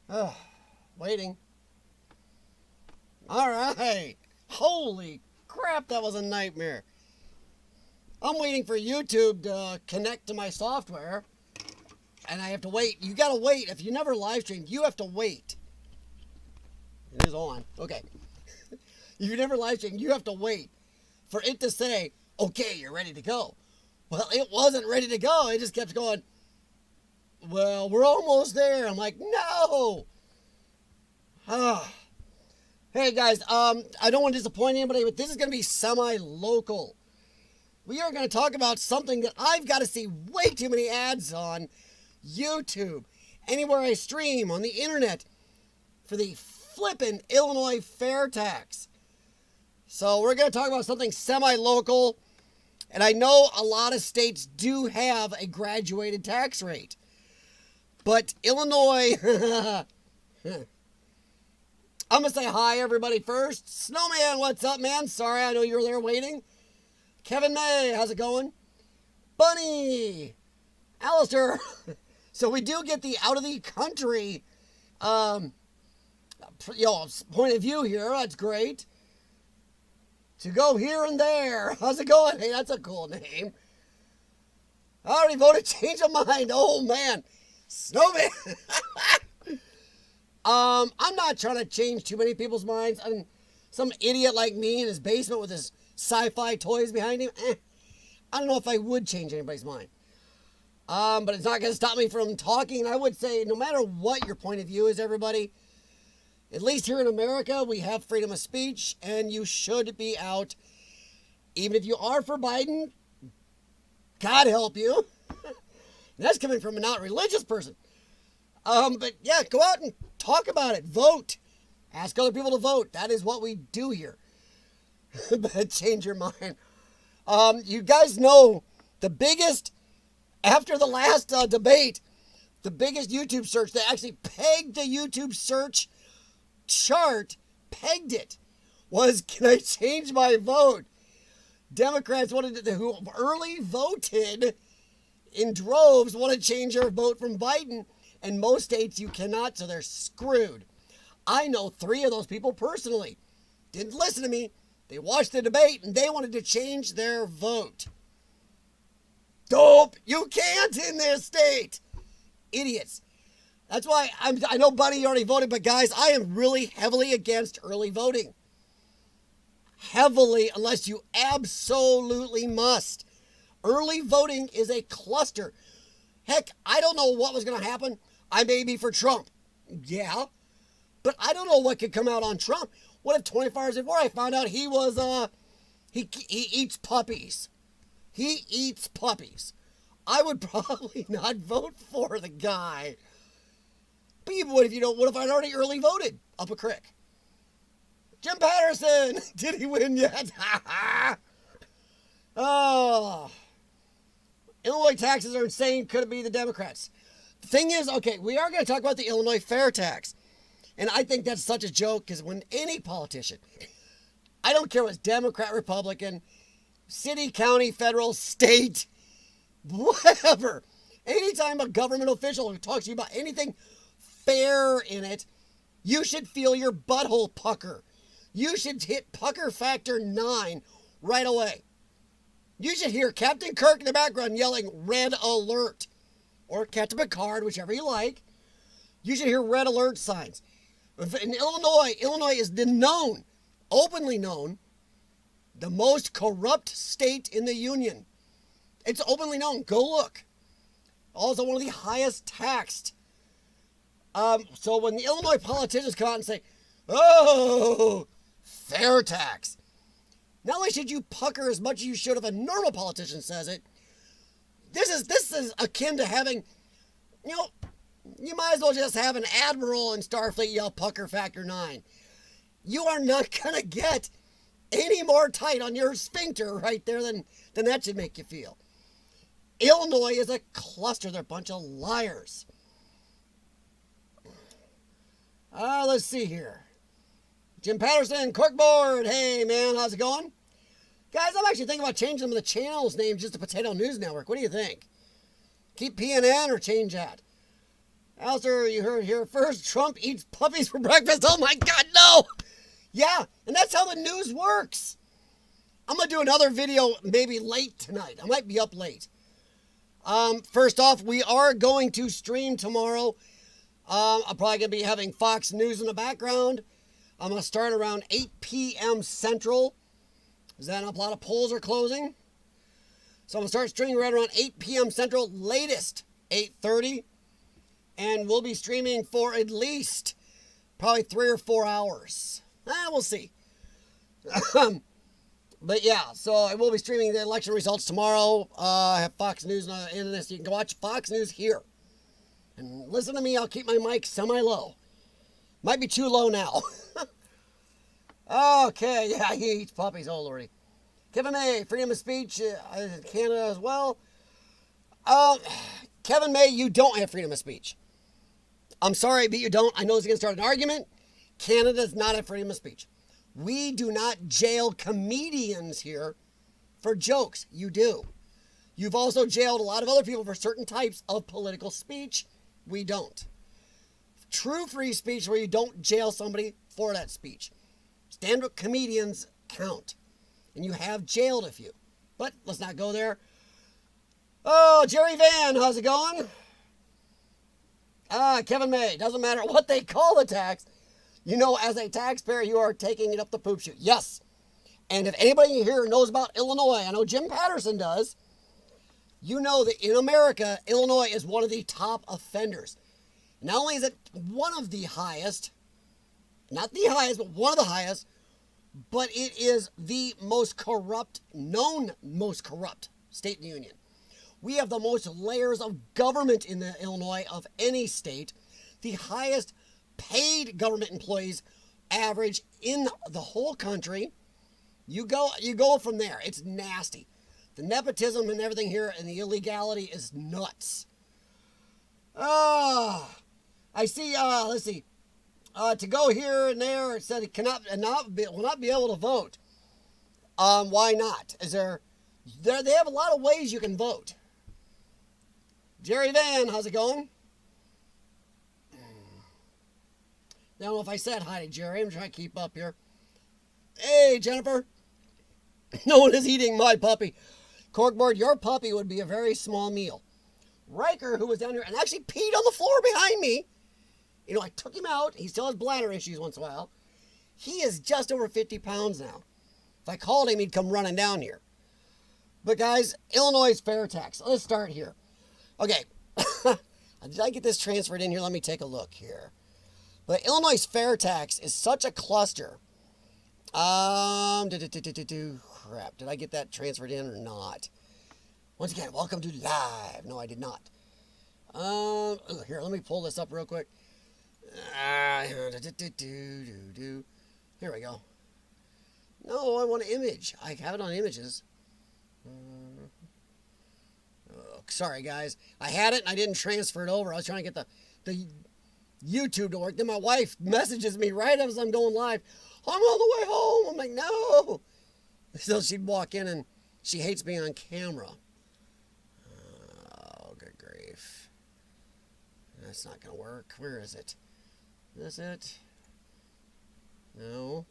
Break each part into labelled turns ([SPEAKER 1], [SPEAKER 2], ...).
[SPEAKER 1] Oh, waiting. All right. Holy crap, that was a nightmare. I'm waiting for YouTube to connect to my software, and I have to wait. You gotta wait. If you never live streamed, you have to wait. It is on. Okay. If you never live streamed, you have to wait for it to say, okay, you're ready to go. Well, it wasn't ready to go. It just kept going, well, we're almost there. I'm like, no. Hey, guys, I don't want to disappoint anybody, but this is going to be semi-local. We are going to talk about something that I've got to see way too many ads on YouTube, anywhere I stream, on the internet, for the flippin' Illinois fair tax. So we're going to talk about something semi-local, and I know a lot of states do have a graduated tax rate. But Illinois, I'm going to say hi, everybody, first. Snowman, what's up, man? Sorry, I know you were there waiting. Kevin May, how's it going? Bunny, Alistair. So we do get the out of the country, point of view here. That's great. To go here and there. How's it going? Hey, that's a cool name. I already voted change of mind. Oh, man. Snowman. I'm not trying to change too many people's minds. I mean, some idiot like me in his basement with his sci-fi toys behind him. I don't know if I would change anybody's mind. But it's not going to stop me from talking. I would say no matter what your point of view is, everybody, at least here in America, we have freedom of speech, and you should be out. Even if you are for Biden, God help you. That's coming from a not religious person. But yeah, go out and talk about it. Vote. Ask other people to vote. That is what we do here. But change your mind. You guys know the biggest, after the last debate, the biggest YouTube search, they actually pegged the YouTube search chart, pegged it, was, can I change my vote? Democrats wanted to, who early voted in droves, want to change their vote from Biden. And most states you cannot, so they're screwed. I know 3 of those people personally. Didn't listen to me. They watched the debate and they wanted to change their vote. Dope! You can't in this state! Idiots. That's why I know Buddy already voted, but guys, I am really heavily against early voting. Heavily, unless you absolutely must. Early voting is a cluster. Heck, I don't know what was going to happen. I may be for Trump. Yeah. But I don't know what could come out on Trump. What if 24 hours before I found out he was, he eats puppies. He eats puppies. I would probably not vote for the guy. But even what if I'd already early voted up a crick? Jim Patterson, did he win yet? Oh. Illinois taxes are insane. Could it be the Democrats? The thing is, okay, we are going to talk about the Illinois fair tax. And I think that's such a joke because when any politician, I don't care what's Democrat, Republican, city, county, federal, state, whatever, anytime a government official talks to you about anything fair in it, you should feel your butthole pucker. You should hit pucker factor 9 right away. You should hear Captain Kirk in the background yelling red alert. Or Captain Picard, whichever you like. You should hear red alert signs. In Illinois is openly known, the most corrupt state in the union. It's openly known. Go look. Also one of the highest taxed. So when the Illinois politicians come out and say, oh, fair tax. Not only should you pucker as much as you should if a normal politician says it, this is akin to having, you might as well just have an admiral in Starfleet yell pucker factor 9. You are not going to get any more tight on your sphincter right there than that should make you feel. Illinois is a cluster. They're a bunch of liars. Let's see here. Jim Patterson, Corkboard. Hey, man, how's it going? Guys, I'm actually thinking about changing the channel's name just to Potato News Network. What do you think? Keep PNN or change that? Alistair, you heard here first. Trump eats puppies for breakfast. Oh my God, no! Yeah, and that's how the news works. I'm going to do another video maybe late tonight. I might be up late. First off, we are going to stream tomorrow. I'm probably going to be having Fox News in the background. I'm going to start around 8 p.m. Central. Is that up? A lot of polls are closing. So I'm going to start streaming right around 8 p.m. Central, latest 8:30. And we'll be streaming for at least probably 3 or 4 hours. We'll see. But yeah, so I will be streaming the election results tomorrow. I have Fox News in this. You can watch Fox News here. And listen to me, I'll keep my mic semi-low. Might be too low now. Okay, yeah, he eats puppies, oh lordy. Kevin May, freedom of speech, Canada as well. Kevin May, you don't have freedom of speech. I'm sorry, but you don't. I know it's going to start an argument. Canada does not have freedom of speech. We do not jail comedians here for jokes. You do. You've also jailed a lot of other people for certain types of political speech. We don't. True free speech where you don't jail somebody for that speech. Stand-up comedians count. And you have jailed a few. But let's not go there. Oh, Jerry Van, how's it going? Kevin May, doesn't matter what they call the tax. You know, as a taxpayer, you are taking it up the poop chute. Yes. And if anybody here knows about Illinois, I know Jim Patterson does, you know that in America, Illinois is one of the top offenders. Not only is it one of the highest, not the highest, but one of the highest, but it is the most corrupt, known most corrupt state in the union. We have the most layers of government in the Illinois of any state. The highest paid government employees average in the whole country. You go from there. It's nasty. The nepotism and everything here and the illegality is nuts. I see, let's see. To go here and there, it said it will not be able to vote. Why not? They have a lot of ways you can vote. Jerry Van, how's it going? I don't know if I said hi to Jerry. I'm trying to keep up here. Hey, Jennifer. No one is eating my puppy. Corkboard, your puppy would be a very small meal. Riker, who was down here and actually peed on the floor behind me. You know, I took him out. He still has bladder issues once in a while. He is just over 50 pounds now. If I called him, he'd come running down here. But guys, Illinois' fair tax. Let's start here. Okay. Did I get this transferred in here? Let me take a look here. But Illinois' fair tax is such a cluster. Crap. Did I get that transferred in or not? Once again, welcome to live. No, I did not. Here, let me pull this up real quick. Here we go. No, I want an image. I have it on images. Sorry, guys. I had it and I didn't transfer it over. I was trying to get the YouTube to work. Then my wife messages me right as I'm going live. I'm on the way home. I'm like, no. So she'd walk in and she hates being on camera. Oh, good grief. That's not going to work. Where is it? Is this it? No.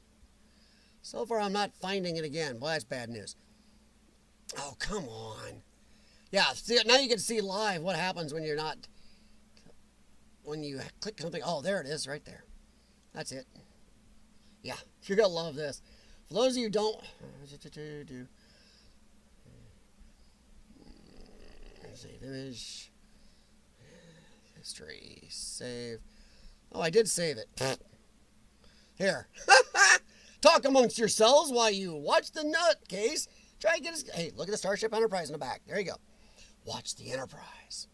[SPEAKER 1] So far, I'm not finding it again. Well, that's bad news. Oh, come on. Yeah, see, now you can see live what happens when you're not, when you click something. Oh, there it is, right there. That's it. Yeah, you're going to love this. For those of you who don't, save image, history, save. Oh, I did save it. Here. Talk amongst yourselves while you watch the nutcase. Try and get his. Hey, look at the Starship Enterprise in the back. There you go. Watch the Enterprise.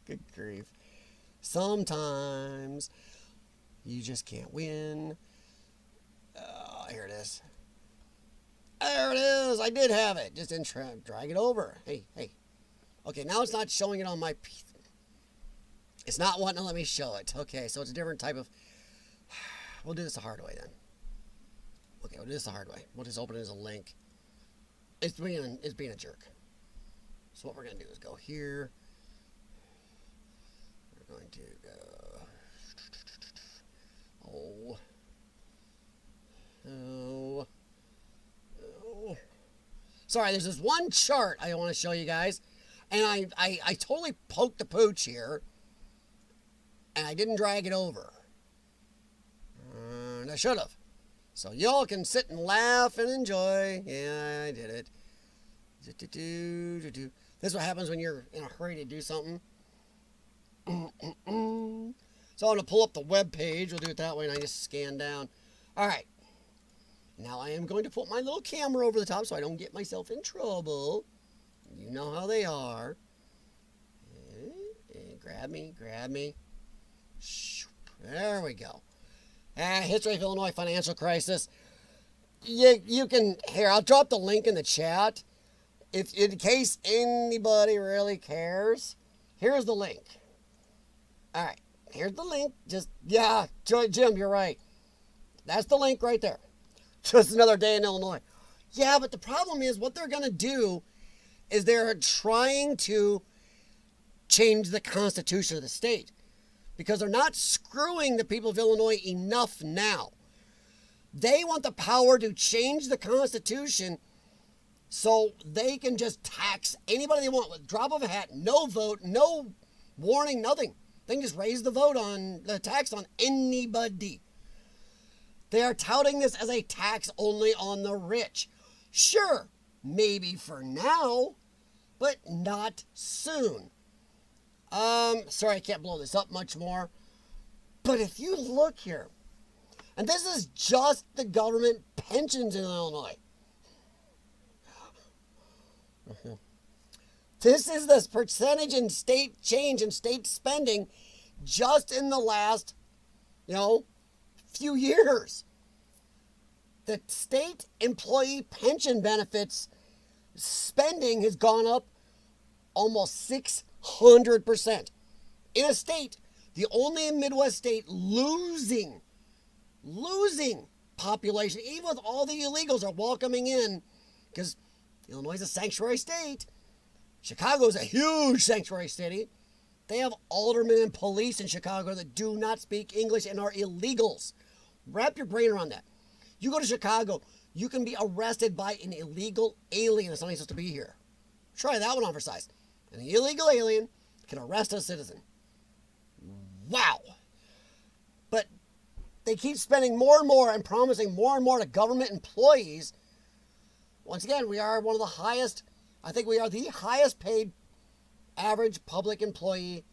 [SPEAKER 1] Good grief. Sometimes you just can't win. Here it is. There it is. I did have it. Just didn't drag it over. Hey. Okay, now it's not showing it on my. It's not wanting to let me show it. Okay, so it's a different type of. We'll do this the hard way then. Okay, we'll do this the hard way. We'll just open it as a link. It's being a jerk. So what we're going to do is go here. going to go. Oh. Oh. Oh. Sorry, there's this one chart I want to show you guys. And I totally poked the pooch here. And I didn't drag it over. And I should have. So y'all can sit and laugh and enjoy. Yeah, I did it. This is what happens when you're in a hurry to do something. So I'm going to pull up the web page. We'll do it that way, and I just scan down. All right. Now I am going to put my little camera over the top so I don't get myself in trouble. You know how they are. Grab me. There we go. History of Illinois financial crisis. You can, here, I'll drop the link in the chat. If in case anybody really cares, here's the link. All right, here's the link. Yeah, Jim, you're right. That's the link right there. Just another day in Illinois. Yeah, but the problem is what they're going to do is they're trying to change the Constitution of the state because they're not screwing the people of Illinois enough now. They want the power to change the Constitution so they can just tax anybody they want with a drop of a hat, no vote, no warning, nothing. They can just raise the tax on anybody. They are touting this as a tax only on the rich. Sure, maybe for now, but not soon. Sorry, I can't blow this up much more. But if you look here, and this is just the government pensions in Illinois. This is the percentage in state change and state spending just in the last, few years. The state employee pension benefits spending has gone up almost 600%. In a state, the only Midwest state losing population, even with all the illegals are welcoming in, because Illinois is a sanctuary state. Chicago is a huge sanctuary city. They have aldermen and police in Chicago that do not speak English and are illegals. Wrap your brain around that. You go to Chicago, you can be arrested by an illegal alien that's not even supposed to be here. Try that one on for size. An illegal alien can arrest a citizen. Wow. But they keep spending more and more and promising more and more to government employees. Once again, we are one of the highest, I think we are the highest paid average public employee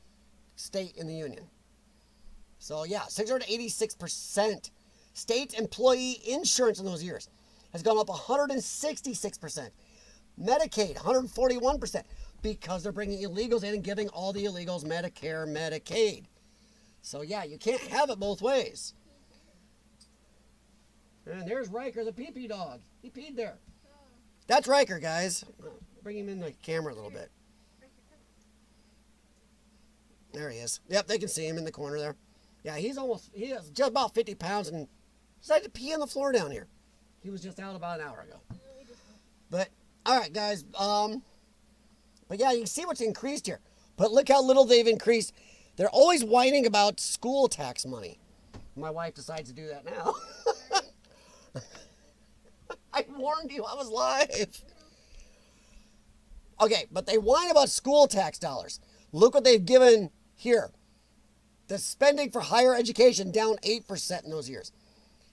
[SPEAKER 1] state in the union. So yeah, 686%. State employee insurance in those years has gone up 166%. Medicaid, 141%, because they're bringing illegals in and giving all the illegals Medicare, Medicaid. So yeah, you can't have it both ways. And there's Riker, the pee-pee dog. He peed there. That's Riker, guys. Bring him in the camera a little bit. There he is. Yep, they can see him in the corner there. Yeah, he is just about 50 pounds and decided to pee on the floor down here. He was just out about an hour ago. But, all right, guys. But yeah, you can see what's increased here. But look how little they've increased. They're always whining about school tax money. My wife decides to do that now. I warned you, I was live. Okay, but they whine about school tax dollars. Look what they've given here. The spending for higher education down 8% in those years.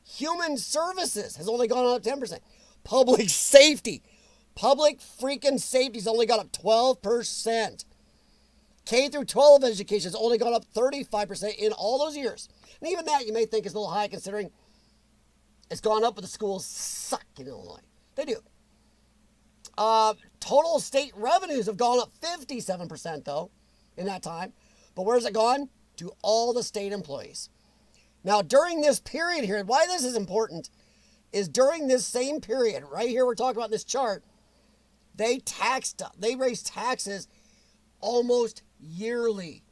[SPEAKER 1] Human services has only gone up 10%. Public safety. Public freaking safety has only gone up 12%. K through 12 education has only gone up 35% in all those years. And even that you may think is a little high considering it's gone up, but the schools suck in Illinois. They do. Total state revenues have gone up 57% though in that time. But where's it gone? To all the state employees. Now during this period here, why this is important is during this same period, right here we're talking about in this chart, they raised taxes almost yearly.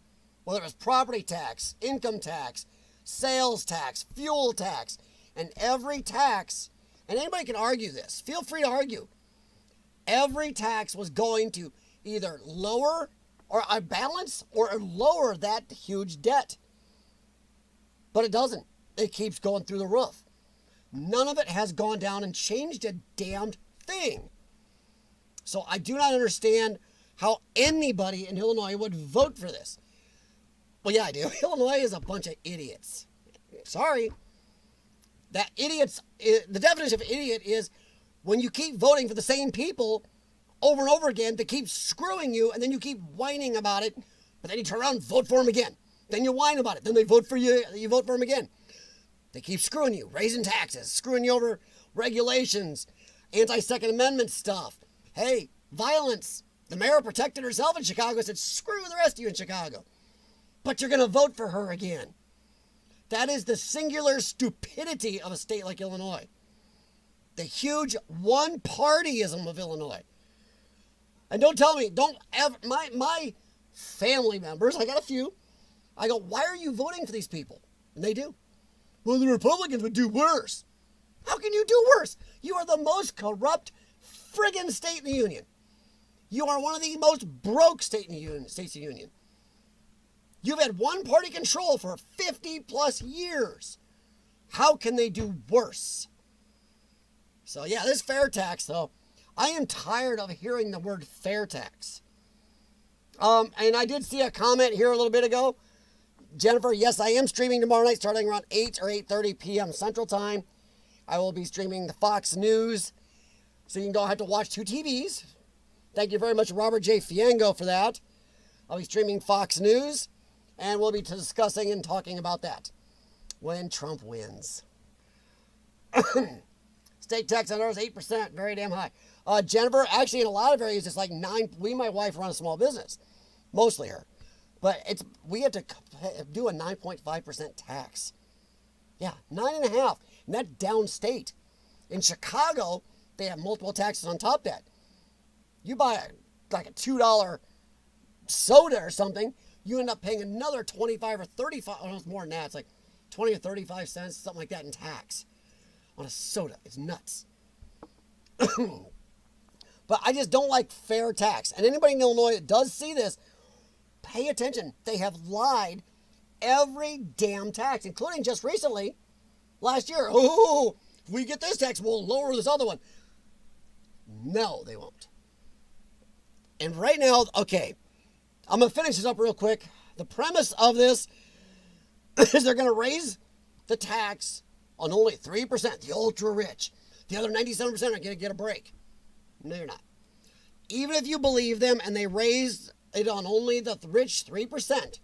[SPEAKER 1] Whether it was property tax, income tax, sales tax, fuel tax, and every tax, and anybody can argue this, feel free to argue. Every tax was going to either lower or balance or lower that huge debt. But it doesn't. It keeps going through the roof. None of it has gone down and changed a damned thing. So I do not understand how anybody in Illinois would vote for this. Well, yeah, I do. Illinois is a bunch of idiots. Sorry. The definition of idiot is when you keep voting for the same people over and over again that keep screwing you, and then you keep whining about it, but then you turn around and vote for them again. Then you whine about it. Then they vote for you. You vote for them again. They keep screwing you, raising taxes, screwing you over regulations, anti-Second Amendment stuff. Hey, violence. The mayor protected herself in Chicago and said, screw the rest of you in Chicago. But you're going to vote for her again. That is the singular stupidity of a state like Illinois. The huge one-partyism of Illinois. And don't tell me, don't ever, my family members, I got a few, I go, why are you voting for these people? And they do. Well, the Republicans would do worse. How can you do worse? You are the most corrupt friggin' state in the union. You are one of the most broke states in the union. You've had one-party control for 50 plus years. How can they do worse? So yeah, this fair tax though, I am tired of hearing the word fair tax. And I did see a comment here a little bit ago. Jennifer, yes, I am streaming tomorrow night starting around 8 or 8:30 p.m. Central Time. I will be streaming the Fox News, so you don't have to watch two TVs. Thank you very much, Robert J. Fiango, for that. I'll be streaming Fox News, and we'll be discussing and talking about that when Trump wins. State tax on ours, 8%, very damn high. Jennifer, actually in a lot of areas, it's like 9%. We, my wife, run a small business, mostly her. But we have to do a 9.5% tax. Yeah, 9.5%. And that's downstate. In Chicago, they have multiple taxes on top of that. You buy like a $2 soda or something, you end up paying another 25 or 35, oh, it's more than that. It's like 20 or 35 cents, something like that in tax on a soda. It's nuts. But I just don't like fair tax. And anybody in Illinois that does see this, pay attention. They have lied every damn tax, including just recently, last year. Oh, if we get this tax, we'll lower this other one. No, they won't. And right now, okay, I'm going to finish this up real quick. The premise of this is they're going to raise the tax on only 3%, the ultra rich. The other 97% are going to get a break. No, you're not. Even if you believe them and they raise it on only the rich 3%.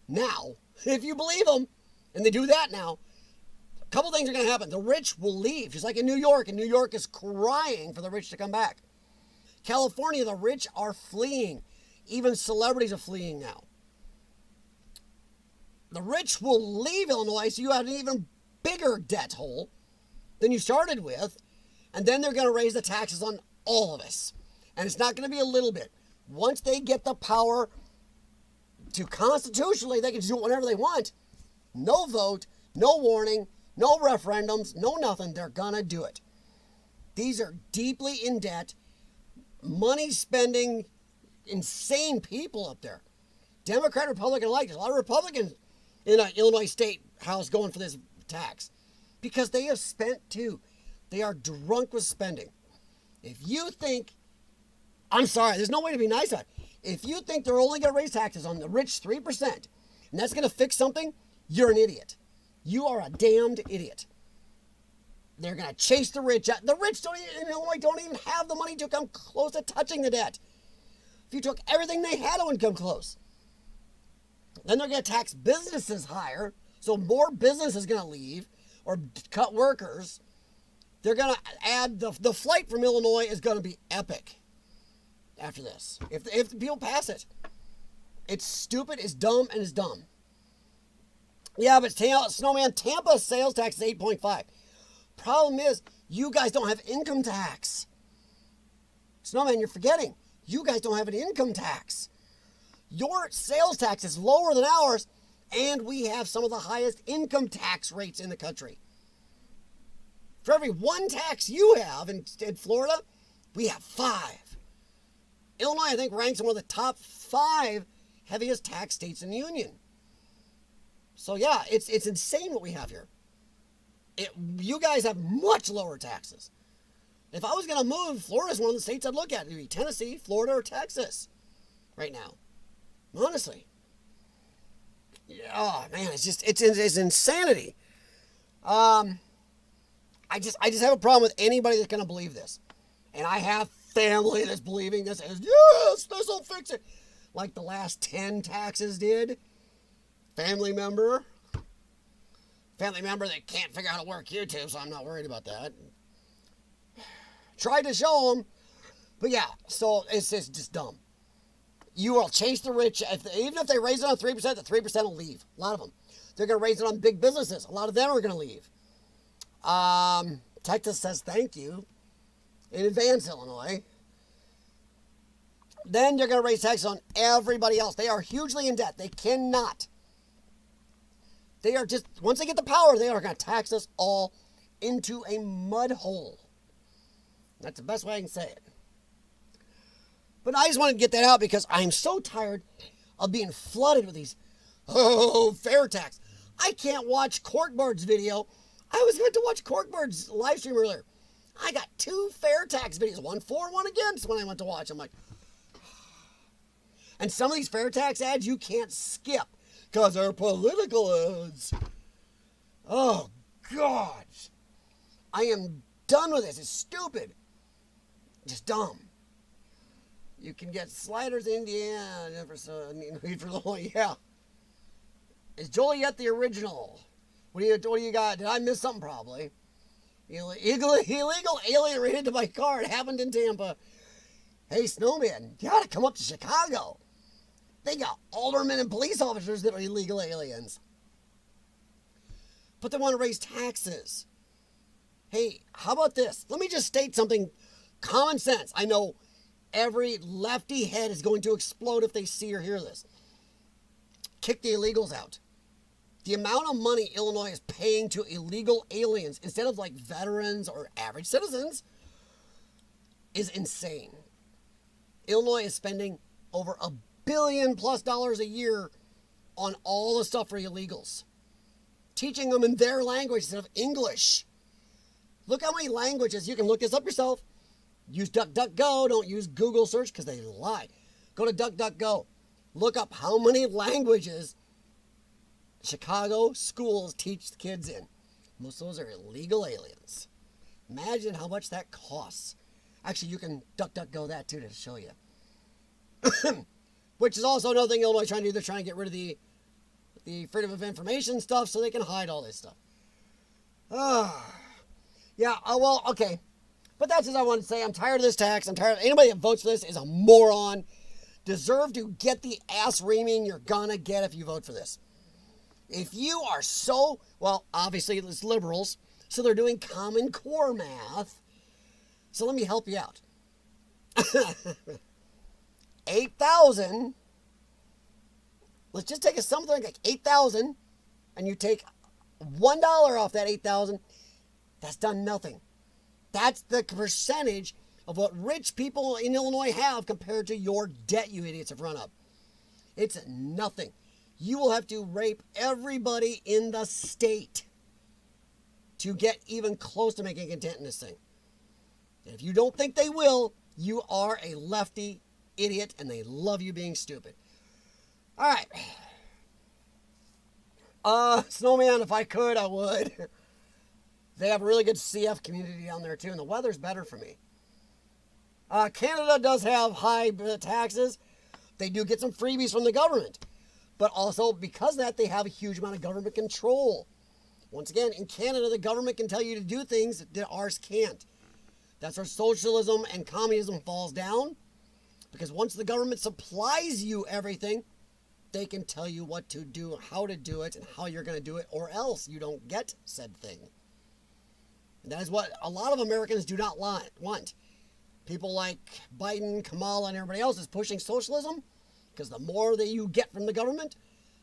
[SPEAKER 1] Now, if you believe them, and they do that now, a couple things are going to happen. The rich will leave, just like in New York, and New York is crying for the rich to come back. California, the rich are fleeing. Even celebrities are fleeing now. The rich will leave Illinois, so you have an even bigger debt hole than you started with, and then they're going to raise the taxes on all of us. And it's not going to be a little bit. Once they get the power to constitutionally, they can do it whenever they want. No vote, no warning, no referendums, no nothing. They're going to do it. These are deeply in debt, money spending, insane people up there. Democrat, Republican alike. There's a lot of Republicans in Illinois State House going for this tax because they have spent too. They are drunk with spending. If you think, I'm sorry, there's no way to be nice about it. If you think they're only going to raise taxes on the rich 3%, and that's going to fix something, you're an idiot. You are a damned idiot. They're going to chase the rich out. The rich in Illinois don't even have the money to come close to touching the debt. If you took everything they had, it wouldn't come close. Then they're going to tax businesses higher, so more business is going to leave or cut workers. They're going to add, the flight from Illinois is going to be epic after this. If the people pass it. It's stupid, it's dumb, and it's dumb. Yeah, but Snowman, Tampa sales tax is 8.5. Problem is, you guys don't have income tax. Snowman, you're forgetting. You guys don't have an income tax. Your sales tax is lower than ours, and we have some of the highest income tax rates in the country. For every one tax you have in Florida, we have 5. Illinois, I think, ranks in one of the top 5 heaviest tax states in the union. So yeah, it's insane what we have here. You guys have much lower taxes. If I was going to move, Florida's one of the states I'd look at. It'd be Tennessee, Florida, or Texas right now. Honestly. Oh, man, it's insanity. I just have a problem with anybody that's going to believe this. And I have family that's believing this. As, yes, this will fix it. Like the last 10 taxes did. Family member that can't figure out how to work YouTube, so I'm not worried about that. Tried to show them, but yeah, so it's just dumb. You will chase the rich. Even if they raise it on 3%, the 3% will leave. A lot of them. They're going to raise it on big businesses. A lot of them are going to leave. Texas says thank you in advance, Illinois. Then they're going to raise taxes on everybody else. They are hugely in debt. They cannot. They are just, once they get the power, they are going to tax us all into a mud hole. That's the best way I can say it. But I just wanted to get that out because I'm so tired of being flooded with these, fair tax. I can't watch Corkboard's video. I was going to watch Corkboard's live stream earlier. I got 2 fair tax videos, one for, one against when I went to watch. I'm like, and some of these fair tax ads you can't skip because they're political ads. Oh, God. I am done with this. It's stupid. Just dumb. You can get sliders in Indiana for yeah. Is Joliet the original? What do you got? Did I miss something? Probably. Illegal alien ran into my car. It happened in Tampa. Hey, Snowman, you gotta come up to Chicago. They got aldermen and police officers that are illegal aliens. But they want to raise taxes. Hey, how about this? Let me just state something common sense. I know every lefty head is going to explode if they see or hear this. Kick the illegals out. The amount of money Illinois is paying to illegal aliens instead of like veterans or average citizens is insane. Illinois is spending over $1 billion+ a year on all the stuff for illegals. Teaching them in their language instead of English. Look how many languages. You can look this up yourself. Use DuckDuckGo. Don't use Google search because they lie. Go to DuckDuckGo. Look up how many languages Chicago schools teach kids in. Most of those are illegal aliens. Imagine how much that costs. Actually, you can DuckDuckGo that too to show you. Which is also another thing Illinois trying to do. They're trying to get rid of the freedom of information stuff so they can hide all this stuff. Yeah, well, okay. But that's what I wanted to say. I'm tired of this tax. I'm tired of anybody that votes for this is a moron. Deserve to get the ass reaming you're gonna get if you vote for this. If you are so, well, obviously it's liberals, so they're doing Common Core math. So let me help you out. 8,000. Let's just take something like 8,000, and you take $1 off that 8,000. That's done nothing. That's the percentage of what rich people in Illinois have compared to your debt you idiots have run up. It's nothing. You will have to rape everybody in the state to get even close to making a dent in this thing. And if you don't think they will, you are a lefty idiot and they love you being stupid. All right. Snowman, if I could, I would. They have a really good CF community down there too, and the weather's better for me. Canada does have high taxes. They do get some freebies from the government. But also, because of that, they have a huge amount of government control. Once again, in Canada, the government can tell you to do things that ours can't. That's where socialism and communism falls down. Because once the government supplies you everything, they can tell you what to do, how to do it, and how you're going to do it, or else you don't get said thing. And that is what a lot of Americans do not want. People like Biden, Kamala, and everybody else is pushing socialism because the more that you get from the government,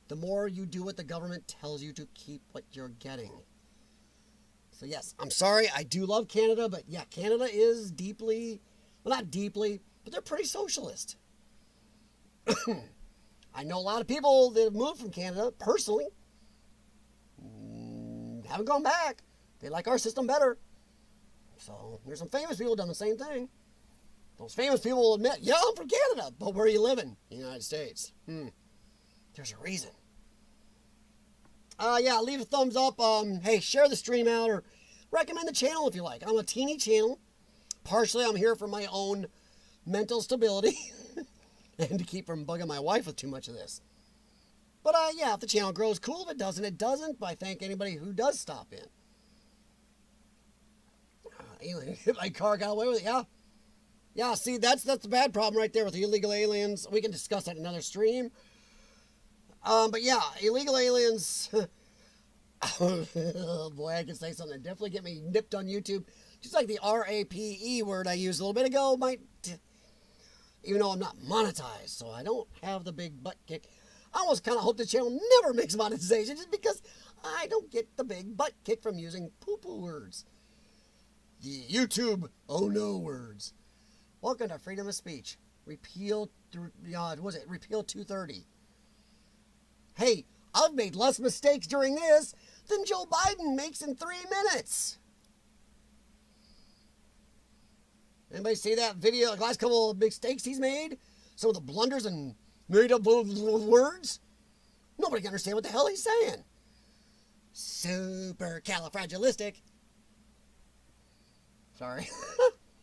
[SPEAKER 1] the more you do what the government tells you to keep what you're getting. So yes, I'm sorry, I do love Canada, but yeah, Canada is deeply, well, not deeply, but they're pretty socialist. I know a lot of people that have moved from Canada, personally, haven't gone back. They like our system better. So there's some famous people who done the same thing. Those famous people will admit, yeah, I'm from Canada, but where are you living? In the United States. There's a reason. Yeah, leave a thumbs up. Hey, share the stream out or recommend the channel if you like. I'm a teeny channel. Partially, I'm here for my own mental stability and to keep from bugging my wife with too much of this. But yeah, if the channel grows, cool. If it doesn't, it doesn't. But I thank anybody who does stop in. My car got away with it, yeah. Yeah, see, that's the bad problem right there with the illegal aliens. We can discuss that in another stream. But yeah, illegal aliens. Oh boy, I can say something that definitely get me nipped on YouTube. Just like the RAPE word I used a little bit ago might, even though I'm not monetized, so I don't have the big butt kick. I almost kind of hope the channel never makes monetization just because I don't get the big butt kick from using poo-poo words. The YouTube oh no words. Welcome to freedom of speech. Repeal, Repeal 230. Hey, I've made less mistakes during this than Joe Biden makes in 3 minutes. Anybody see that video? The last couple of mistakes he's made? Some of the blunders and made up words? Nobody can understand what the hell he's saying. Supercalifragilistic. Sorry.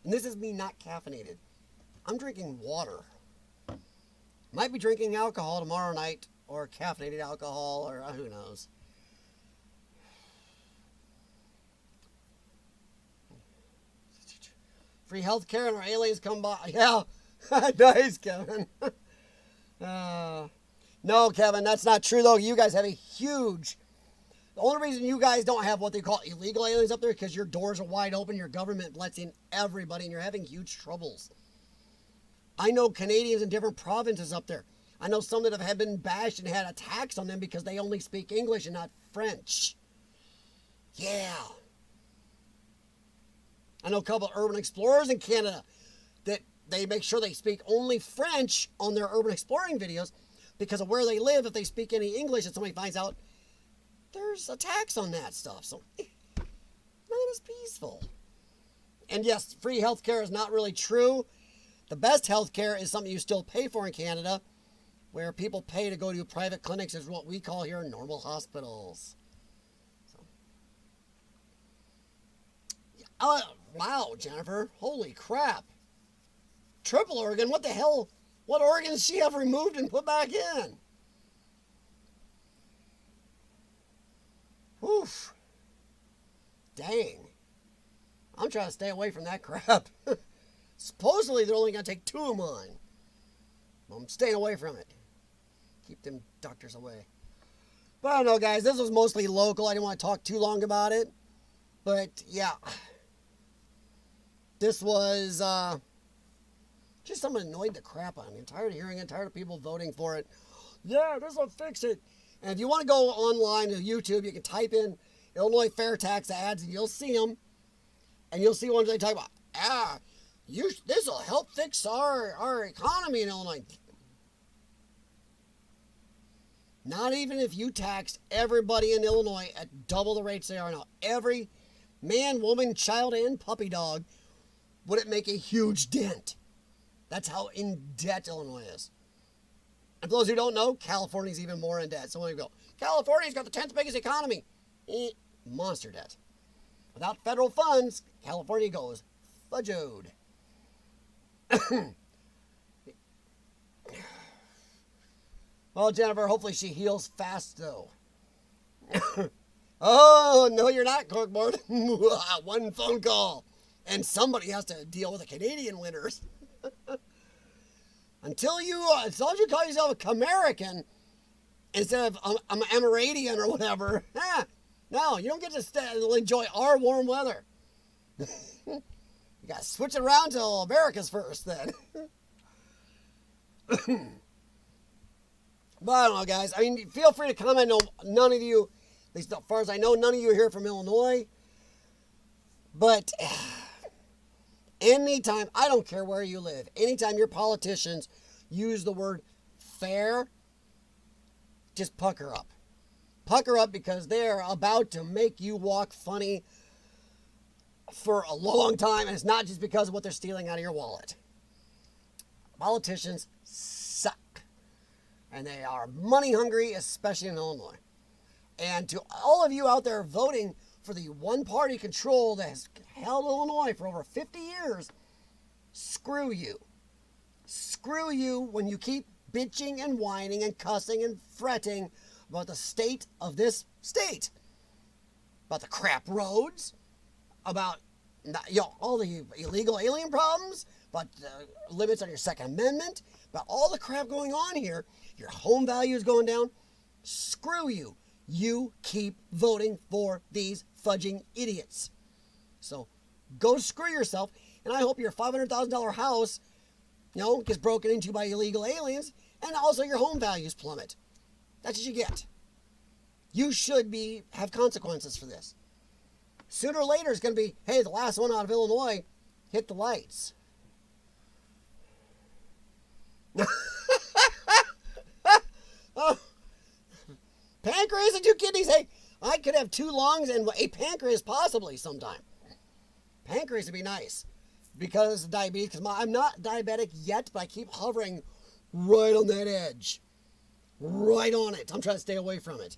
[SPEAKER 1] And this is me not caffeinated. I'm drinking water. Might be drinking alcohol tomorrow night, or caffeinated alcohol, or who knows. Free health care and our aliens come by. Yeah. Nice, Kevin. No, Kevin, that's not true, though. You guys have a huge... The only reason you guys don't have what they call illegal aliens up there is because your doors are wide open, your government lets in everybody, and you're having huge troubles. I know Canadians in different provinces up there. I know some that have been bashed and had attacks on them because they only speak English and not French. Yeah. I know a couple of urban explorers in Canada that they make sure they speak only French on their urban exploring videos because of where they live. If they speak any English and somebody finds out, there's attacks on that stuff. So, not as peaceful. And yes, free healthcare is not really true. The best healthcare is something you still pay for in Canada, where people pay to go to private clinics, is what we call here normal hospitals. So. Wow, Jennifer. Holy crap. Triple organ? What the hell? What organs does she have removed and put back in? Oof. Dang. I'm trying to stay away from that crap. Supposedly, they're only going to take 2 of mine. I'm staying away from it. Keep them doctors away. But I don't know, guys. This was mostly local. I didn't want to talk too long about it. But, yeah. This was just something annoyed the crap out of me. I'm tired of hearing it. Tired of people voting for it. Yeah, this will fix it. And if you want to go online to YouTube, you can type in Illinois fair tax ads, and you'll see them. And you'll see ones they talk about. This will help fix our economy in Illinois. Not even if you taxed everybody in Illinois at double the rates they are now. Every man, woman, child, and puppy dog would it make a huge dent. That's how in debt Illinois is. And for those who don't know, California's even more in debt. So when you go, California's got the 10th biggest economy. Monster debt. Without federal funds, California goes fudgeoed. Well, Jennifer, hopefully she heals fast, though. Oh, no, you're not, Corkboard. One phone call, and somebody has to deal with the Canadian winners. Until you call yourself a Camerican instead of I'm Emiratian or whatever. No, you don't get to enjoy our warm weather. You got to switch it around to America's first, then. But I don't know, guys. I mean, feel free to comment. No, none of you, at least as far as I know, none of you are here from Illinois. But Anytime, I don't care where you live, anytime your politicians use the word fair, just pucker up. Pucker up, because they're about to make you walk funny for a long time, and it's not just because of what they're stealing out of your wallet. Politicians suck, and they are money hungry, especially in Illinois. And to all of you out there voting for the one-party control that has held Illinois for over 50 years, screw you. Screw you when you keep bitching and whining and cussing and fretting about the state of this state. About the crap roads, about all the illegal alien problems, about limits on your Second Amendment, about all the crap going on here. Your home value is going down. Screw you. You keep voting for these fudging idiots. So go screw yourself, and I hope your $500,000 house, gets broken into by illegal aliens, and also your home values plummet. That's what you get. You should have consequences for this. Sooner or later, it's going to be, hey, the last one out of Illinois hit the lights. Oh. Pancreas and 2 kidneys. Hey, I could have 2 lungs and a pancreas possibly sometime. Pancreas would be nice because of diabetes. Because I'm not diabetic yet, but I keep hovering right on that edge. Right on it. I'm trying to stay away from it.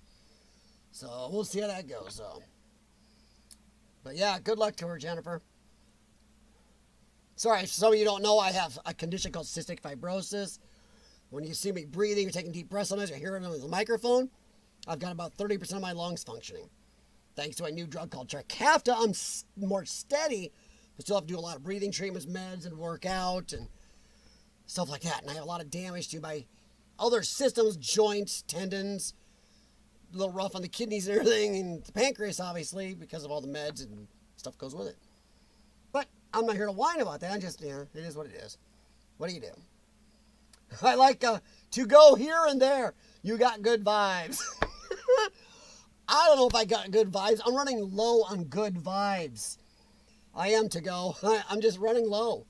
[SPEAKER 1] So we'll see how that goes. But yeah, good luck to her, Jennifer. Sorry, if some of you don't know, I have a condition called cystic fibrosis. When you see me breathing or taking deep breaths sometimes, or hear it on the microphone, I've got about 30% of my lungs functioning. Thanks to a new drug called Trikafta, I'm more steady, but still have to do a lot of breathing treatments, meds, and work out, and stuff like that. And I have a lot of damage to my other systems, joints, tendons, a little rough on the kidneys and everything, and the pancreas, obviously, because of all the meds and stuff goes with it. But I'm not here to whine about that. It is what it is. What do you do? I like to go here and there. You got good vibes. I don't know if I got good vibes. I'm running low on good vibes. I am to go. I'm just running low.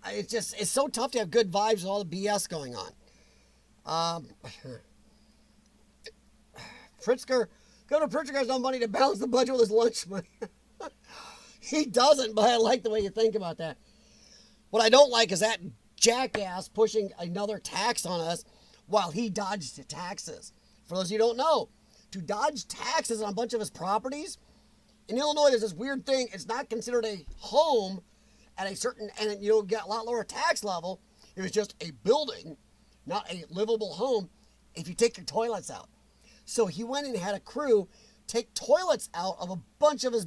[SPEAKER 1] It's so tough to have good vibes with all the BS going on. Governor Pritzker has no money to balance the budget with his lunch money. He doesn't, but I like the way you think about that. What I don't like is that jackass pushing another tax on us while he dodged taxes. For those of you who don't know, to dodge taxes on a bunch of his properties, in Illinois there's this weird thing. It's not considered a home at a certain, and you'll get a lot lower tax level if it's just a building, not a livable home, if you take your toilets out. So he went and had a crew take toilets out of a bunch of his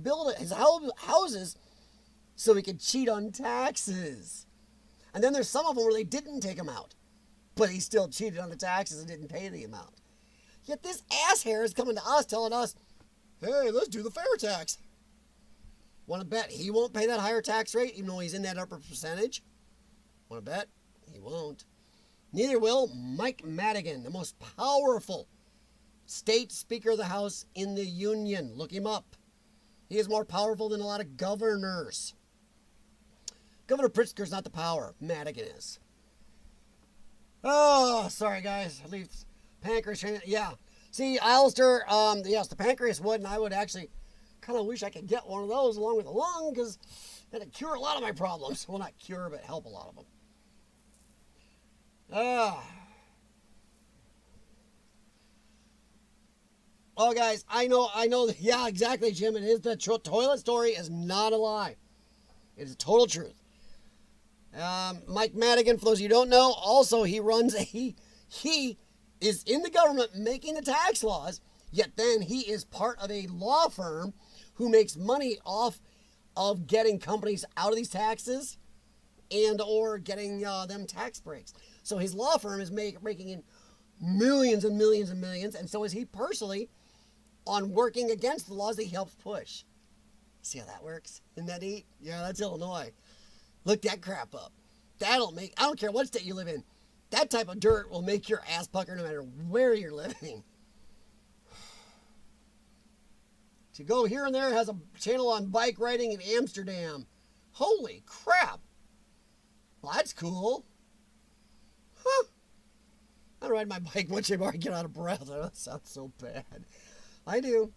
[SPEAKER 1] houses so he could cheat on taxes. And then there's some of them where they didn't take them out, but he still cheated on the taxes and didn't pay the amount. Yet this asshair is coming to us telling us, hey, let's do the fair tax. Want to bet he won't pay that higher tax rate even though he's in that upper percentage? Want to bet? He won't. Neither will Mike Madigan, the most powerful state Speaker of the House in the Union. Look him up. He is more powerful than a lot of governors. Governor Pritzker's not the power. Madigan is. Oh, sorry, guys. At least pancreas. Yeah. See, Alistair, yes, the pancreas would, and I would actually kind of wish I could get one of those along with a lung because that'd cure a lot of my problems. Well, not cure, but help a lot of them. Oh, guys, I know. Yeah, exactly, Jim. It is the toilet story is not a lie. It is total truth. Mike Madigan, for those of you who don't know, also he is in the government making the tax laws, yet then he is part of a law firm who makes money off of getting companies out of these taxes and or getting them tax breaks. So his law firm is raking in millions and millions and millions, and so is he personally on working against the laws that he helps push. See how that works? Isn't that neat? Yeah, that's Illinois. Look that crap up. I don't care what state you live in. That type of dirt will make your ass pucker no matter where you're living. To go here and there, has a channel on bike riding in Amsterdam. Holy crap. Well, that's cool. Huh. I ride my bike much anymore. I get out of breath. That sounds so bad. I do.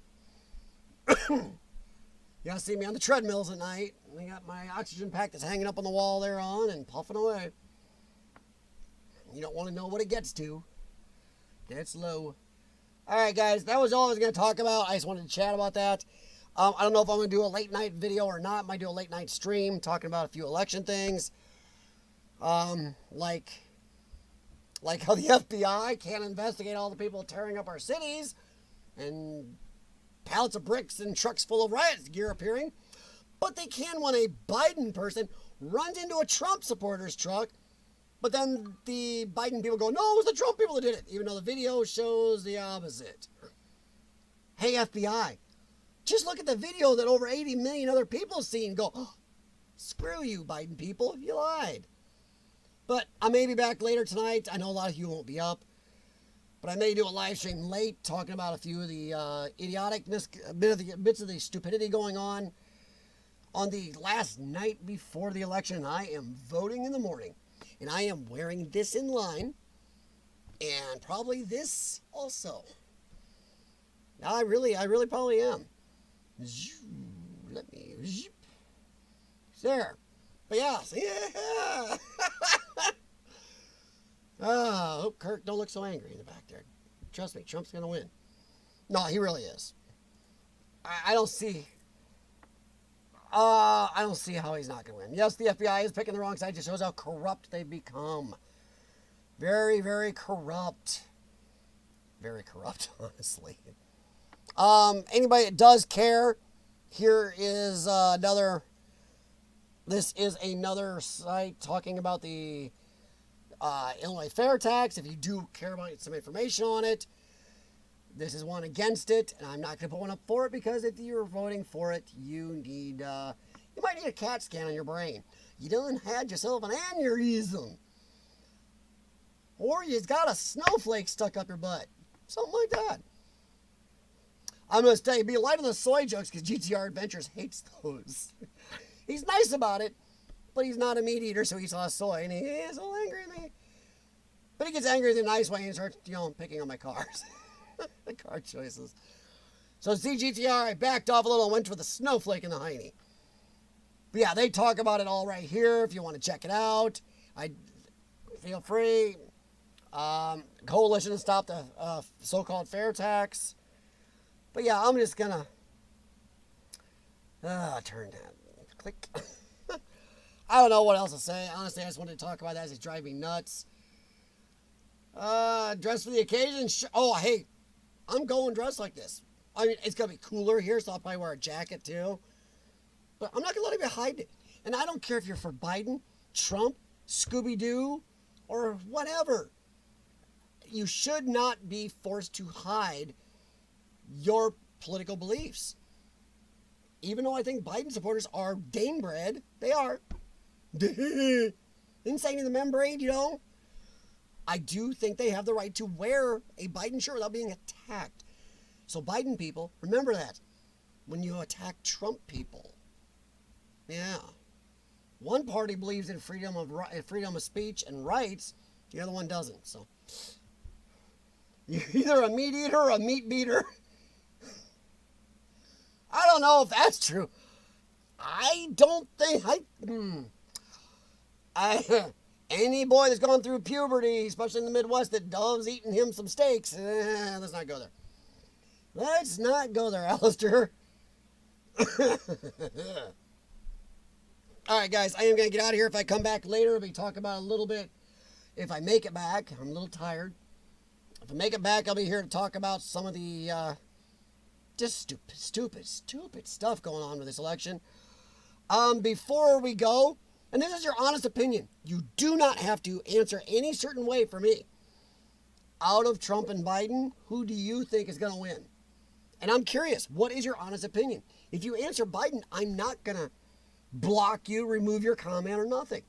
[SPEAKER 1] You gotta see me on the treadmills at night. I got my oxygen pack that's hanging up on the wall there on and puffing away. You don't want to know what it gets to. Gets low. Alright guys, that was all I was going to talk about. I just wanted to chat about that. I don't know if I'm going to do a late night video or not. I might do a late night stream talking about a few election things. Like how the FBI can't investigate all the people tearing up our cities and pallets of bricks and trucks full of riot gear appearing. But they can when a Biden person runs into a Trump supporter's truck. But then the Biden people go, no, it was the Trump people that did it, even though the video shows the opposite. Hey, FBI, just look at the video that over 80 million other people have seen. Go, oh, screw you, Biden people, you lied. But I may be back later tonight. I know a lot of you won't be up. But I may do a live stream late talking about a few of the idioticness, bits of the stupidity going on the last night before the election. I am voting in the morning. And I am wearing this in line, and probably this also. I really probably am. Let me, there. But yeah. Oh, Kirk, don't look so angry in the back there. Trust me, Trump's gonna win. No, he really is. I don't see how he's not going to win. Yes, the FBI is picking the wrong side. It just shows how corrupt they've become. Very, very corrupt. Very corrupt, honestly. Anybody that does care, here is another. This is another site talking about the Illinois fair tax. If you do care about some information on it, this is one against it, and I'm not going to put one up for it because if you're voting for it, you might need a CAT scan on your brain. You done had yourself an aneurysm. Or you've got a snowflake stuck up your butt. Something like that. I'm going to say, be light on the soy jokes because GTR Adventures hates those. He's nice about it, but he's not a meat eater, so he eats a lot of soy, and he is a little angry at me. But he gets angry in a nice way and starts, picking on my cars. The car choices. So CGTR, I backed off a little and went for the snowflake in the hiney. But yeah, they talk about it all right here if you want to check it out. I feel free. Coalition to stop the so-called fair tax. But yeah, I'm just gonna turn that. Click. I don't know what else to say. Honestly, I just wanted to talk about that. It's driving me nuts. Dress for the occasion. Oh, hey. I'm going dressed like this. I mean, it's going to be cooler here, so I'll probably wear a jacket too. But I'm not going to let anybody hide it. And I don't care if you're for Biden, Trump, Scooby-Doo, or whatever. You should not be forced to hide your political beliefs. Even though I think Biden supporters are Dane bred, they are. Insane in the membrane, I do think they have the right to wear a Biden shirt without being attacked. So Biden people, remember that when you attack Trump people. Yeah. One party believes in freedom of speech and rights, the other one doesn't. So you're either a meat eater or a meat beater. I don't know if that's true. I don't think any boy that's gone through puberty, especially in the Midwest, that loves eating him some steaks, let's not go there. Let's not go there, Alistair. All right, guys, I am going to get out of here. If I come back later, I'll be talking about a little bit. If I make it back, I'm a little tired. If I make it back, I'll be here to talk about some of the just stupid stuff going on with this election. Before we go, and this is your honest opinion, you do not have to answer any certain way for me. Out of Trump and Biden, who do you think is going to win? And I'm curious, what is your honest opinion? If you answer Biden, I'm not going to block you, remove your comment, or nothing.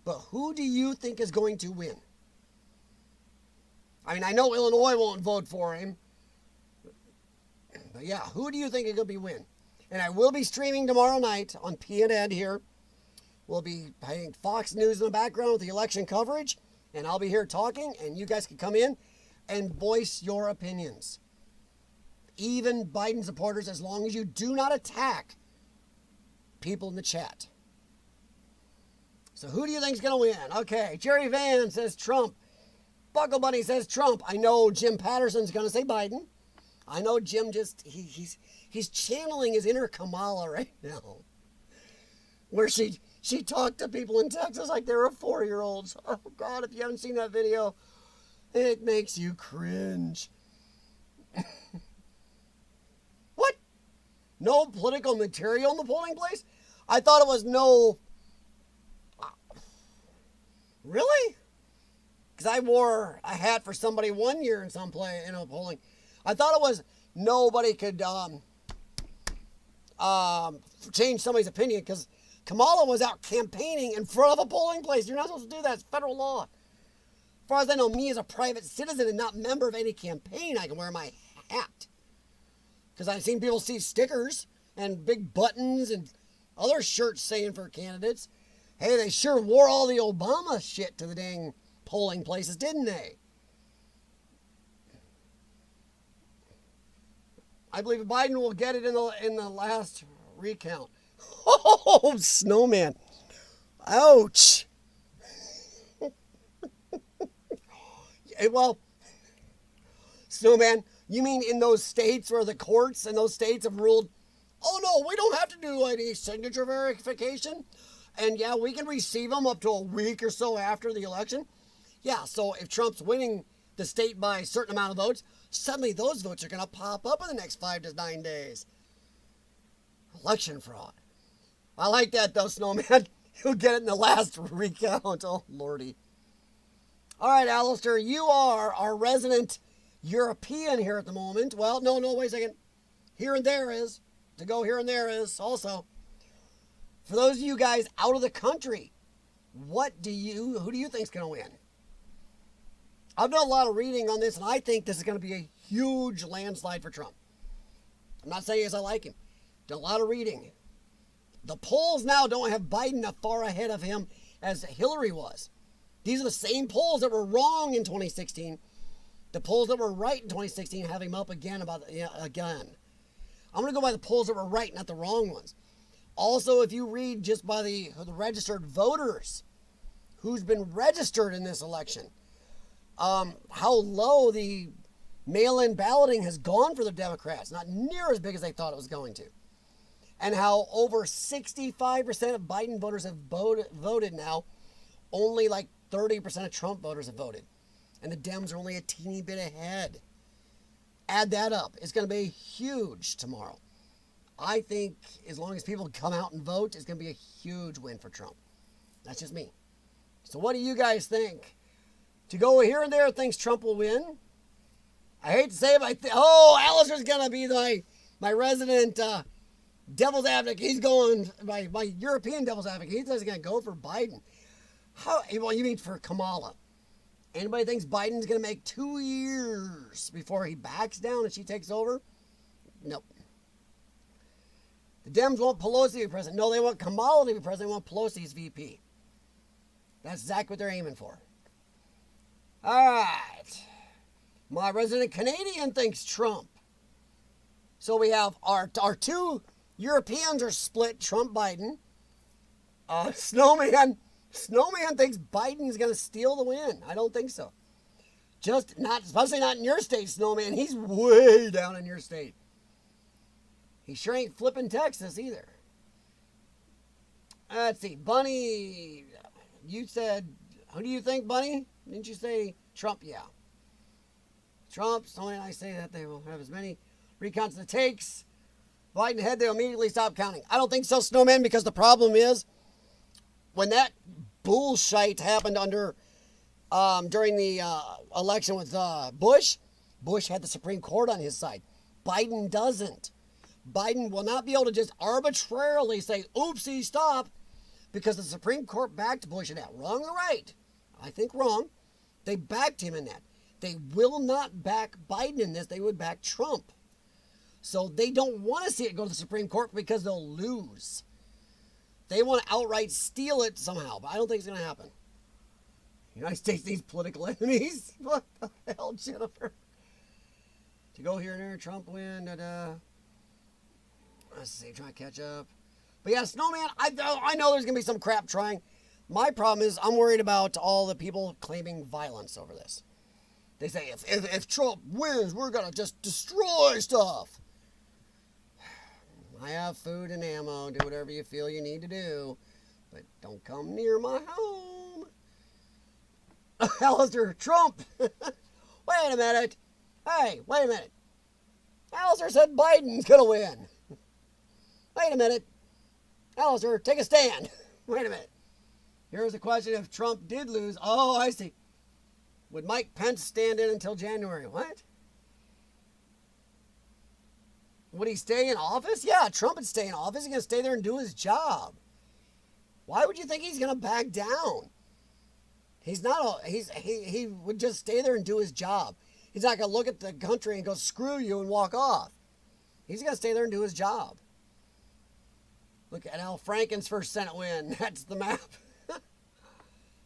[SPEAKER 1] But who do you think is going to win? I mean, I know Illinois won't vote for him. But yeah, who do you think is going to be win? And I will be streaming tomorrow night on PNN here. will be playing Fox News in the background with the election coverage, and I'll be here talking, and you guys can come in and voice your opinions. Even Biden supporters, as long as you do not attack people in the chat. So who do you think is going to win? Okay, Jerry Van says Trump. Buckle Bunny says Trump. I know Jim Patterson's going to say Biden. I know Jim just, he's channeling his inner Kamala right now. Where she talked to people in Texas like they were 4-year-olds. Oh, God, if you haven't seen that video, it makes you cringe. What? No political material in the polling place? I thought it was no... Really? Because I wore a hat for somebody one year in some polling. I thought it was nobody could change somebody's opinion because Kamala was out campaigning in front of a polling place. You're not supposed to do that. It's federal law. As far as I know, me as a private citizen and not member of any campaign, I can wear my hat. Because I've seen people see stickers and big buttons and other shirts saying for candidates. Hey, they sure wore all the Obama shit to the dang polling places, didn't they? I believe Biden will get it in the last recount. Oh, snowman. Ouch. Well, snowman, you mean in those states where the courts and those states have ruled, oh no, we don't have to do any signature verification. And yeah, we can receive them up to a week or so after the election. Yeah, so if Trump's winning the state by a certain amount of votes, suddenly those votes are going to pop up in the next 5 to 9 days. Election fraud. I like that though, snowman. You'll get it in the last recount. Oh, lordy. All right, Alistair, you are our resident European here at the moment. Well, no, wait a second. Here and there is. To go here and there is also. For those of you guys out of the country, who do you think is going to win? I've done a lot of reading on this, and I think this is going to be a huge landslide for Trump. I'm not saying as I like him. Done a lot of reading. The polls now don't have Biden as far ahead of him as Hillary was. These are the same polls that were wrong in 2016. The polls that were right in 2016 have him up again. I'm going to go by the polls that were right, not the wrong ones. Also, if you read just by the registered voters, who's been registered in this election, how low the mail-in balloting has gone for the Democrats, not near as big as they thought it was going to, and how over 65% of Biden voters have voted now, only like 30% of Trump voters have voted, and the Dems are only a teeny bit ahead. Add that up. It's going to be huge tomorrow. I think as long as people come out and vote, it's going to be a huge win for Trump. That's just me. So what do you guys think? To go here and there thinks Trump will win. I hate to say it, but Alistair's going to be my resident devil's advocate. He's going, my European devil's advocate. He says he's going to go for Biden. Well, you mean for Kamala. Anybody thinks Biden's going to make 2 years before he backs down and she takes over? Nope. The Dems want Pelosi to be president. No, they want Kamala to be president. They want Pelosi as VP. That's exactly what they're aiming for. All right. My resident Canadian thinks Trump. So we have our two Europeans are split, Trump, Biden. Snowman thinks Biden's going to steal the win. I don't think so. Especially not in your state, Snowman. He's way down in your state. He sure ain't flipping Texas either. Let's see. Bunny, you said, who do you think, Bunny? Didn't you say Trump? Yeah. Trump, Sony and I say that they will have as many recounts as it takes. Biden ahead, they'll immediately stop counting. I don't think so, Snowman, because the problem is when that bullshit happened during the election with Bush had the Supreme Court on his side. Biden doesn't. Biden will not be able to just arbitrarily say, oopsie, stop, because the Supreme Court backed Bush in that. Wrong or right? I think wrong. They backed him in that. They will not back Biden in this. They would back Trump. So they don't want to see it go to the Supreme Court because they'll lose. They want to outright steal it somehow, but I don't think it's going to happen. The United States needs political enemies. What the hell, Jennifer? To go here and there, Trump win. Let's see, try to catch up. But yeah, Snowman, I know there's going to be some crap trying. My problem is I'm worried about all the people claiming violence over this. They say if Trump wins, we're going to just destroy stuff. I have food and ammo. Do whatever you feel you need to do. But don't come near my home. Alistair, Trump. Wait a minute. Hey, wait a minute. Alistair said Biden's going to win. Wait a minute. Alistair, take a stand. Wait a minute. Here's the question. If Trump did lose, oh, I see. Would Mike Pence stand in until January? What? Would he stay in office? Yeah, Trump would stay in office. He's going to stay there and do his job. Why would you think he's going to back down? He's not. He would just stay there and do his job. He's not going to look at the country and go, screw you, and walk off. He's going to stay there and do his job. Look at Al Franken's first Senate win. That's the map.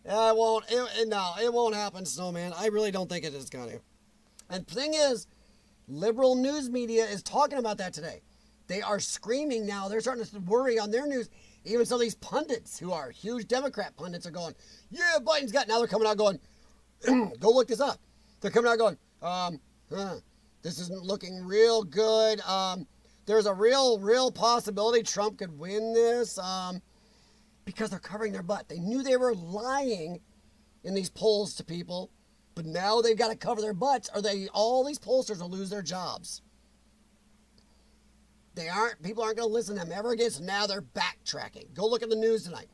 [SPEAKER 1] Yeah, it won't. It won't happen, Snowman. I really don't think it is going to. And the thing is, liberal news media is talking about that today. They are screaming now. They're starting to worry on their news. Even some of these pundits who are huge Democrat pundits are going, yeah, Biden's got. Now they're coming out going, go look this up. They're coming out going, this isn't looking real good. There's a real possibility Trump could win this because they're covering their butt. They knew they were lying in these polls to people, but now they've got to cover their butts or all these pollsters will lose their jobs. People aren't going to listen to them ever again, so now they're backtracking. Go look at the news tonight.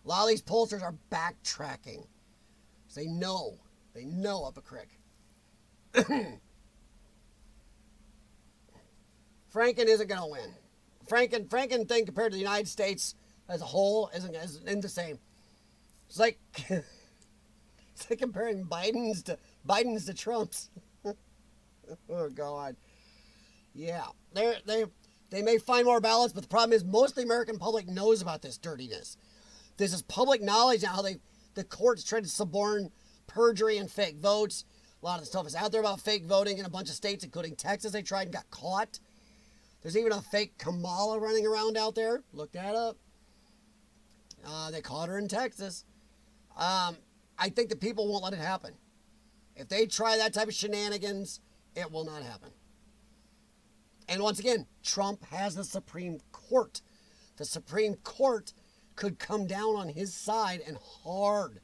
[SPEAKER 1] A lot of these pollsters are backtracking. So they know up a creek. Franken isn't going to win. Franken thing compared to the United States as a whole isn't the same. It's like comparing Biden's to Trump's. Oh God. Yeah, they may find more ballots, but the problem is most of the American public knows about this dirtiness. This is public knowledge now. The courts tried to suborn perjury and fake votes. A lot of the stuff is out there about fake voting in a bunch of states, including Texas. They tried and got caught. There's even a fake Kamala running around out there. Look that up. They caught her in Texas. I think the people won't let it happen. If they try that type of shenanigans, it will not happen. And once again, Trump has the Supreme Court. The Supreme Court could come down on his side and hard.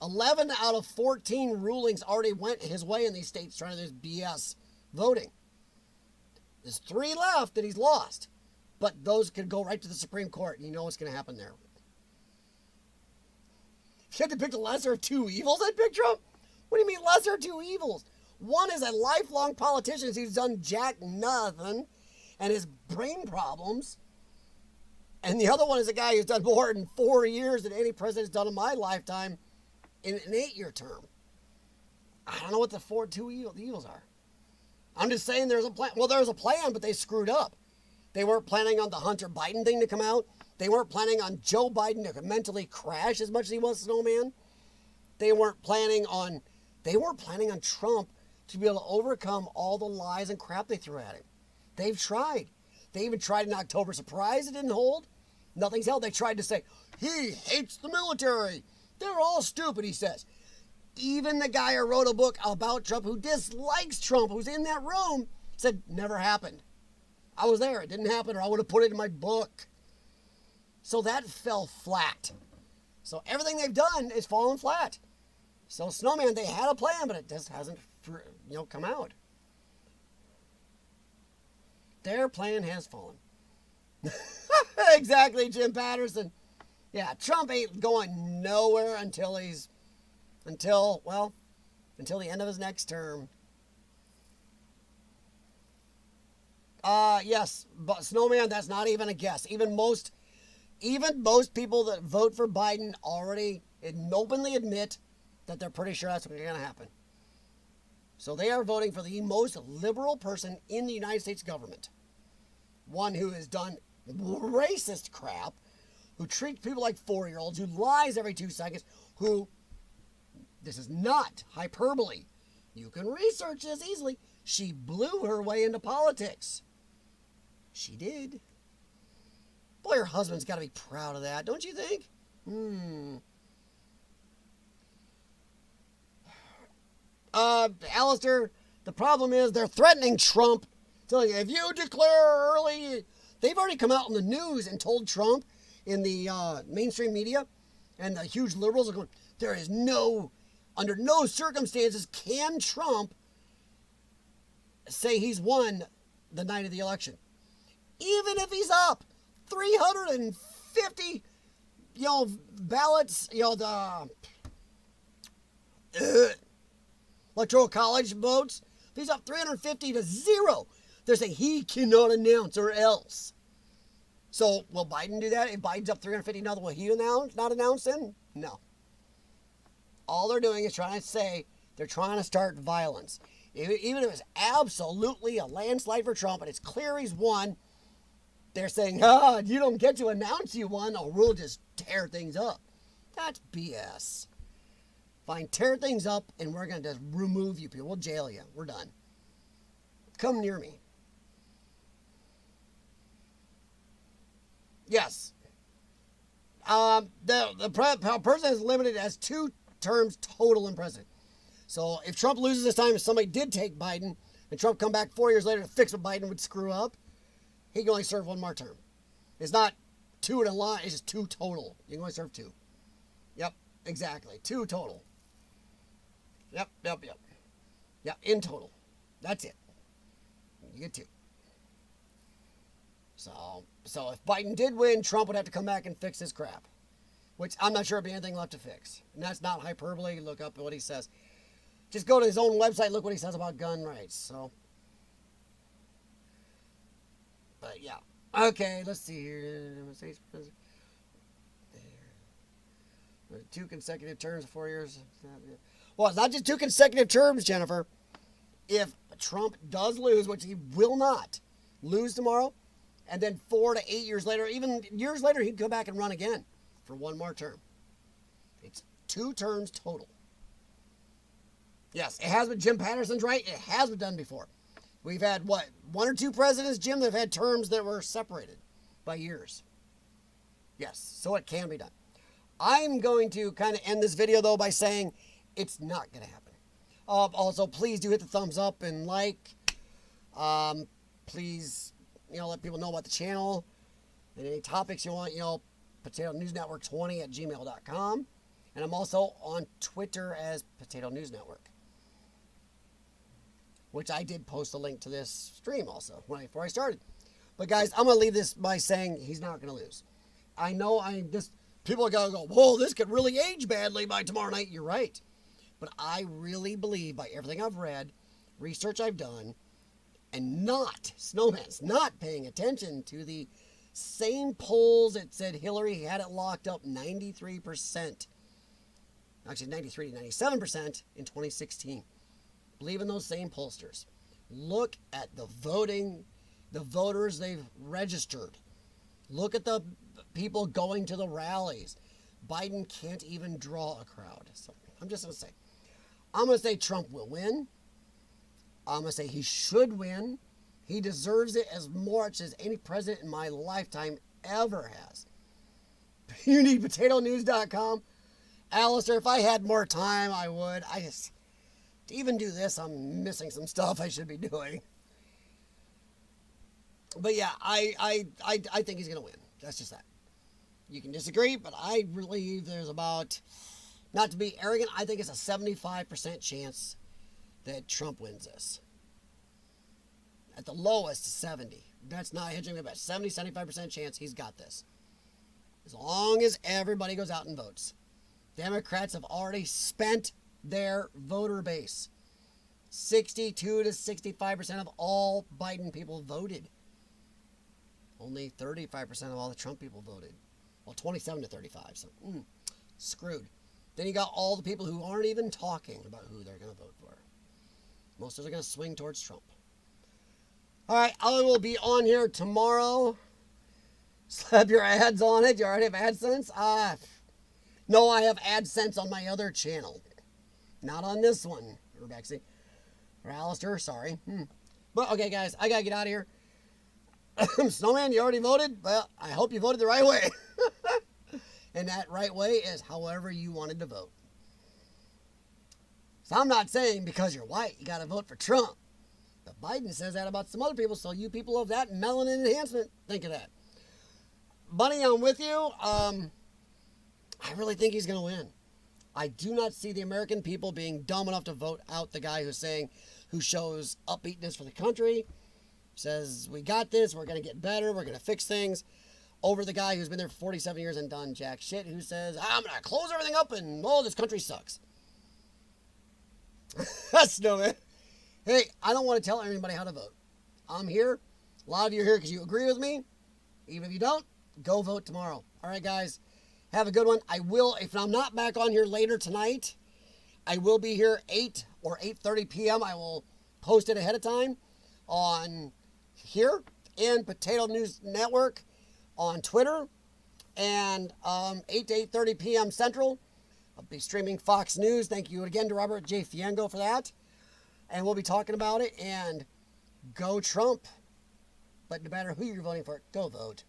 [SPEAKER 1] 11 out of 14 rulings already went his way in these states trying to do this BS voting. There's 3 left that he's lost. But those could go right to the Supreme Court. And you know what's going to happen there. If you had to pick the lesser of 2 evils, I'd pick Trump. What do you mean lesser of 2 evils? One is a lifelong politician who's done jack nothing and his brain problems. And the other one is a guy who's done more in 4 years than any president's done in my lifetime in an 8-year term. I don't know what the 2 evils are. I'm just saying there's a plan. Well, there's a plan, but they screwed up. They weren't planning on the Hunter Biden thing to come out. They weren't planning on Joe Biden to mentally crash as much as he was Snowman. They weren't planning on Trump to be able to overcome all the lies and crap they threw at him. They've tried. They even tried an October surprise. It didn't hold. Nothing's held. They tried to say, he hates the military. They're all stupid, he says. Even the guy who wrote a book about Trump, who dislikes Trump, who's in that room, said, never happened. I was there. It didn't happen, or I would have put it in my book. So that fell flat. So everything they've done is fallen flat. So Snowman, they had a plan, but it just hasn't, come out. Their plan has fallen. Exactly, Jim Patterson. Yeah, Trump ain't going nowhere until the end of his next term. Yes, but Snowman, that's not even a guess. Even most people that vote for Biden already openly admit that they're pretty sure that's what's going to happen. So they are voting for the most liberal person in the United States government. One who has done racist crap, who treats people like 4-year-olds, who lies every 2 seconds, who, this is not hyperbole. You can research this easily. She blew her way into politics. She did. Boy, her husband's got to be proud of that, don't you think? Alistair, the problem is they're threatening Trump. Telling you, if you declare early, they've already come out in the news and told Trump in the mainstream media, and the huge liberals are going, there is under no circumstances can Trump say he's won the night of the election. Even if he's up 350, ballots, the electoral college votes, if he's up 350 to 0, they're saying he cannot announce or else. So will Biden do that? If Biden's up 350 nothing, will he not announce then? No. All they're doing is trying to say they're trying to start violence. Even if it's absolutely a landslide for Trump and it's clear he's won, they're saying, you don't get to announce you won, or we'll just tear things up. That's BS. Fine, tear things up and we're going to just remove you people. We'll jail you. We're done. Come near me. Yes. The president is limited as 2 terms total in president. So if Trump loses this time, if somebody did take Biden, and Trump come back 4 years later to fix what Biden would screw up, he can only serve 1 more term. It's not 2 in a line, it's just 2 total. You can only serve 2. Yep, exactly. 2 total. Yep. Yeah, in total. That's it. You get 2. So if Biden did win, Trump would have to come back and fix his crap, which I'm not sure if there'd be anything left to fix. And that's not hyperbole. Look up what he says. Just go to his own website, look what he says about gun rights. So, but yeah. Okay, let's see here. 2 consecutive terms of 4 years. Well, it's not just 2 consecutive terms, Jennifer. If Trump does lose, which he will not lose tomorrow, and then 4 to 8 years later, even years later, he'd go back and run again for 1 more term. It's 2 terms total. Yes, it has been. Jim Patterson's right. It has been done before. We've had, 1 or 2 presidents, Jim, that have had terms that were separated by years. Yes, so it can be done. I'm going to kind of end this video, though, by saying it's not going to happen. Also, please do hit the thumbs up and like. Please, let people know about the channel and any topics you want, Potato News Network 20 at gmail.com. And I'm also on Twitter as Potato News Network, which I did post a link to this stream also before I started. But guys, I'm going to leave this by saying he's not going to lose. I know people are going to go, whoa, this could really age badly by tomorrow night. You're right. But I really believe, by everything I've read, research I've done, and Snowman's not paying attention to the same polls that said Hillary had it locked up 93%. Actually, 93 to 97% in 2016. Believe in those same pollsters. Look at the voters they've registered. Look at the people going to the rallies. Biden can't even draw a crowd. So I'm just going to say Trump will win. I'm going to say he should win. He deserves it as much as any president in my lifetime ever has. You need potatonews.com. Alistair, if I had more time, I would. To even do this, I'm missing some stuff I should be doing. But yeah, I think he's going to win. That's just that. You can disagree, but I believe there's about, not to be arrogant, I think it's a 75% chance that Trump wins this. At the lowest, 70. That's not hedging my bet. 75% chance he's got this. As long as everybody goes out and votes. Democrats have already spent their voter base. 62 to 65% of all Biden people voted. Only 35% of all the Trump people voted. Well, 27 to 35, so screwed. Then you got all the people who aren't even talking about who they're going to vote for. Most of them are going to swing towards Trump. All right, I will be on here tomorrow. Slap your ads on it. You already have AdSense? No, I have AdSense on my other channel. Not on this one, Rebecca. Or Alistair, sorry. But, okay, guys, I gotta get out of here. Snowman, you already voted? Well, I hope you voted the right way. And that right way is however you wanted to vote. So I'm not saying because you're white, you gotta vote for Trump. But Biden says that about some other people, so you people of that melanin enhancement, think of that. Bunny, I'm with you. I really think he's gonna win. I do not see the American people being dumb enough to vote out the guy who shows upbeatness for the country, says we got this, we're gonna get better, we're gonna fix things, over the guy who's been there for 47 years and done jack shit, who says I'm gonna close everything up and this country sucks. That's no man. Hey, I don't want to tell everybody how to vote. I'm here. A lot of you are here because you agree with me. Even if you don't, go vote tomorrow. All right, guys. Have a good one. I will, if I'm not back on here later tonight, I will be here 8 or 8:30 p.m. I will post it ahead of time on here and Potato News Network on Twitter, and 8 to 8:30 p.m. Central. I'll be streaming Fox News. Thank you again to Robert J. Fiengo for that. And we'll be talking about it. And go Trump. But no matter who you're voting for, go vote.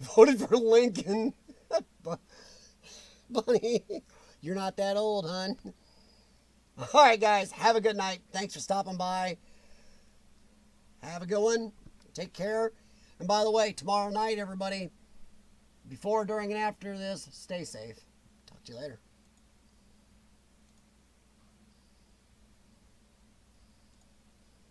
[SPEAKER 1] Voted for Lincoln. Bunny, you're not that old, hon. All right, guys. Have a good night. Thanks for stopping by. Have a good one. Take care. And by the way, tomorrow night, everybody, before, during, and after this, stay safe. Talk to you later.